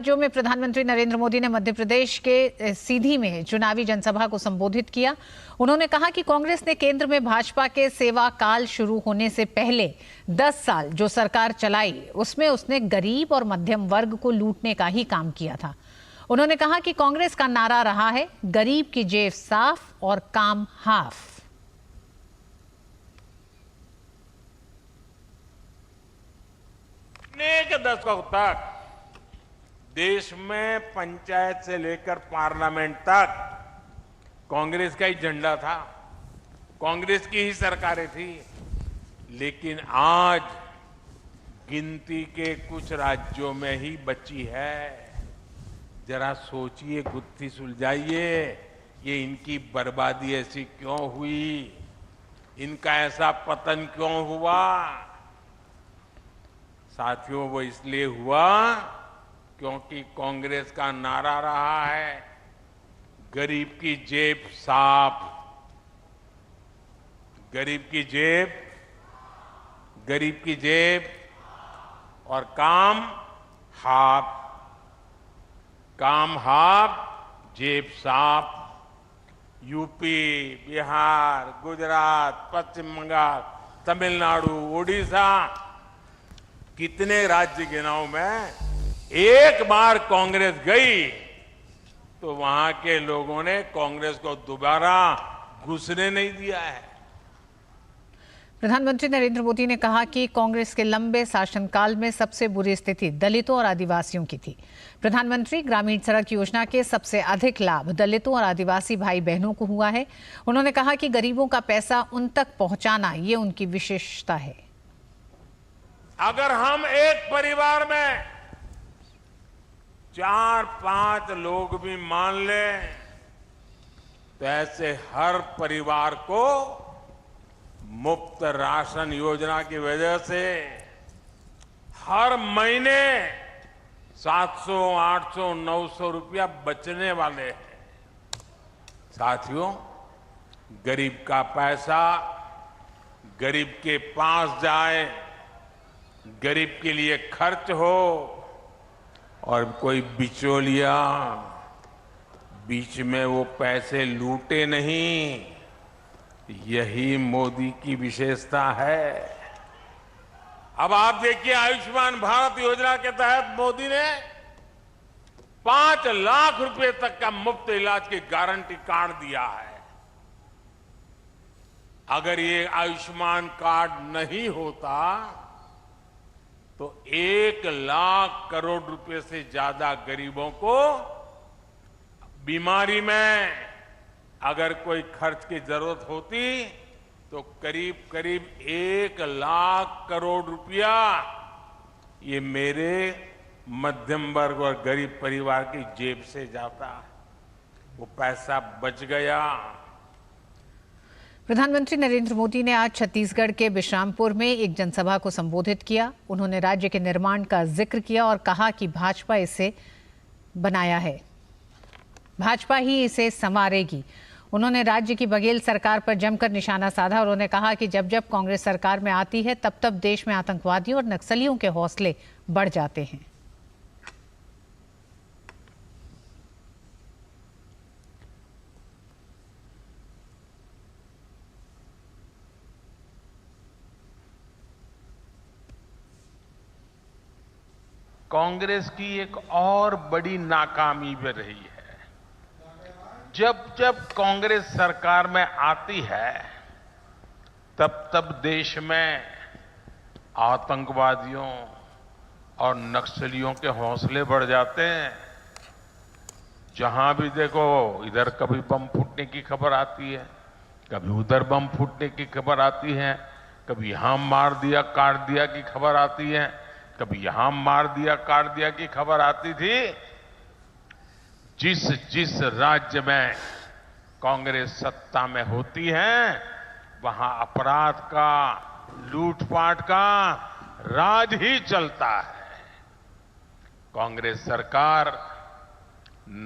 राज्यों में प्रधानमंत्री नरेंद्र मोदी ने मध्य प्रदेश के सीधी में चुनावी जनसभा को संबोधित किया। उन्होंने कहा कि कांग्रेस ने केंद्र में भाजपा के सेवा काल शुरू होने से पहले 10 साल जो सरकार चलाई उसमें उसने गरीब और मध्यम वर्ग को लूटने का ही काम किया था। उन्होंने कहा कि कांग्रेस का नारा रहा है गरीब की जेब साफ और काम हाफ। अनेक दशकों तक देश में पंचायत से लेकर पार्लियामेंट तक कांग्रेस का ही झंडा था, कांग्रेस की ही सरकारें थी। लेकिन आज गिनती के कुछ राज्यों में ही बची है। जरा सोचिए, गुत्थी सुलझाइए, ये इनकी बर्बादी ऐसी क्यों हुई, इनका ऐसा पतन क्यों हुआ। साथियों, वो इसलिए हुआ क्योंकि कांग्रेस का नारा रहा है गरीब की जेब साफ, गरीब की जेब और काम हाफ, जेब साफ। यूपी, बिहार, गुजरात, पश्चिम बंगाल, तमिलनाडु, उड़ीसा, कितने राज्य गिनाऊं मैं। एक बार कांग्रेस गई तो वहां के लोगों ने कांग्रेस को दोबारा घुसने नहीं दिया है। प्रधानमंत्री नरेंद्र मोदी ने कहा कि कांग्रेस के लंबे शासनकाल में सबसे बुरी स्थिति दलितों और आदिवासियों की थी। प्रधानमंत्री ग्रामीण सड़क योजना के सबसे अधिक लाभ दलितों और आदिवासी भाई बहनों को हुआ है। उन्होंने कहा कि गरीबों का पैसा उन तक पहुंचाना ये उनकी विशेषता है। अगर हम एक परिवार में 4-5 लोग भी मान लें तो ऐसे हर परिवार को मुफ्त राशन योजना की वजह से हर महीने 700, 800, 900 रुपया बचने वाले हैं। साथियों, गरीब का पैसा गरीब के पास जाए, गरीब के लिए खर्च हो और कोई बिचौलिया बीच में वो पैसे लूटे नहीं, यही मोदी की विशेषता है। अब आप देखिए, आयुष्मान भारत योजना के तहत मोदी ने 5 लाख रुपए तक का मुफ्त इलाज की गारंटी कार्ड दिया है। अगर ये आयुष्मान कार्ड नहीं होता तो 1 लाख करोड़ रुपए से ज्यादा गरीबों को बीमारी में अगर कोई खर्च की जरूरत होती तो करीब करीब 1 लाख करोड़ रुपया ये मेरे मध्यम वर्ग और गरीब परिवार की जेब से जाता। वो पैसा बच गया। प्रधानमंत्री नरेंद्र मोदी ने आज छत्तीसगढ़ के बिश्रामपुर में एक जनसभा को संबोधित किया। उन्होंने राज्य के निर्माण का जिक्र किया और कहा कि भाजपा इसे बनाया है, भाजपा ही इसे संवारेगी। उन्होंने राज्य की बघेल सरकार पर जमकर निशाना साधा और उन्होंने कहा कि जब जब कांग्रेस सरकार में आती है तब तब देश में आतंकवादियों और नक्सलियों के हौसले बढ़ जाते हैं। कांग्रेस की एक और बड़ी नाकामी भी रही है। जब जब कांग्रेस सरकार में आती है तब तब देश में आतंकवादियों और नक्सलियों के हौसले बढ़ जाते हैं। जहां भी देखो, इधर कभी बम फूटने की खबर आती है, कभी उधर बम फूटने की खबर आती है, कभी यहां मार दिया काट दिया की खबर आती है, कभी यहां मार दिया काट दिया की खबर आती थी। जिस जिस राज्य में कांग्रेस सत्ता में होती है वहां अपराध का, लूटपाट का राज ही चलता है। कांग्रेस सरकार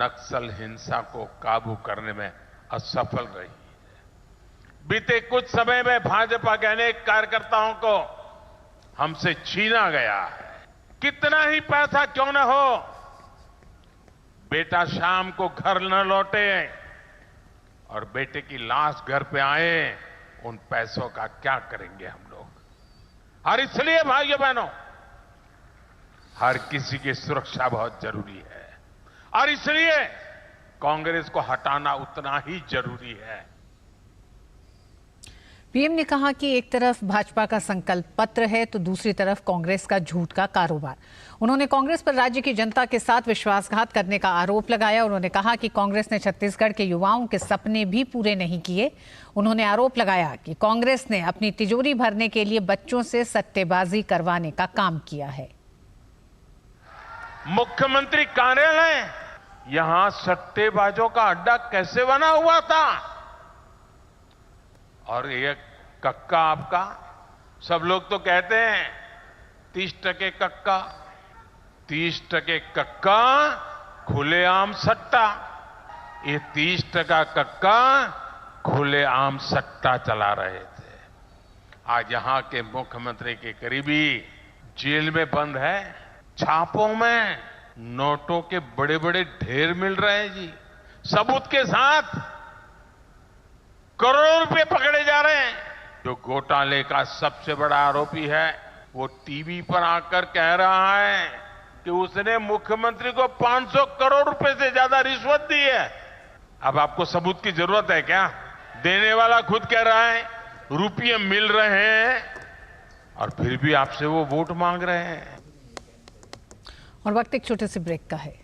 नक्सल हिंसा को काबू करने में असफल रही है। बीते कुछ समय में भाजपा के अनेक कार्यकर्ताओं को हमसे छीना गया है। कितना ही पैसा क्यों न हो, बेटा शाम को घर न लौटे और बेटे की लाश घर पे आए, उन पैसों का क्या करेंगे हम लोग। और इसलिए भाइयों बहनों, हर किसी की सुरक्षा बहुत जरूरी है और इसलिए कांग्रेस को हटाना उतना ही जरूरी है। पीएम ने कहा कि एक तरफ भाजपा का संकल्प पत्र है तो दूसरी तरफ कांग्रेस का झूठ का कारोबार। उन्होंने कांग्रेस पर राज्य की जनता के साथ विश्वासघात करने का आरोप लगाया। उन्होंने कहा कि कांग्रेस ने छत्तीसगढ़ के युवाओं के सपने भी पूरे नहीं किए। उन्होंने आरोप लगाया कि कांग्रेस ने अपनी तिजोरी भरने के लिए बच्चों से सट्टेबाजी करवाने का काम किया है। मुख्यमंत्री कार्यालय यहां सट्टेबाजों का अड्डा कैसे बना हुआ था? और ये कक्का आपका, सब लोग तो कहते हैं 30% कक्का, 30% कक्का, खुलेआम सट्टा। ये 30% कक्का खुलेआम सट्टा चला रहे थे। आज यहां के मुख्यमंत्री के करीबी जेल में बंद है। छापों में नोटों के बड़े बड़े ढेर मिल रहे हैं जी, सबूत के साथ। करोड़ों रुपए पकड़े जा रहे हैं। जो घोटाले का सबसे बड़ा आरोपी है वो टीवी पर आकर कह रहा है कि उसने मुख्यमंत्री को 500 करोड़ रुपए से ज्यादा रिश्वत दी है। अब आपको सबूत की जरूरत है क्या? देने वाला खुद कह रहा है रुपये मिल रहे हैं और फिर भी आपसे वो वोट मांग रहे हैं। और वक्त एक छोटे से ब्रेक का है।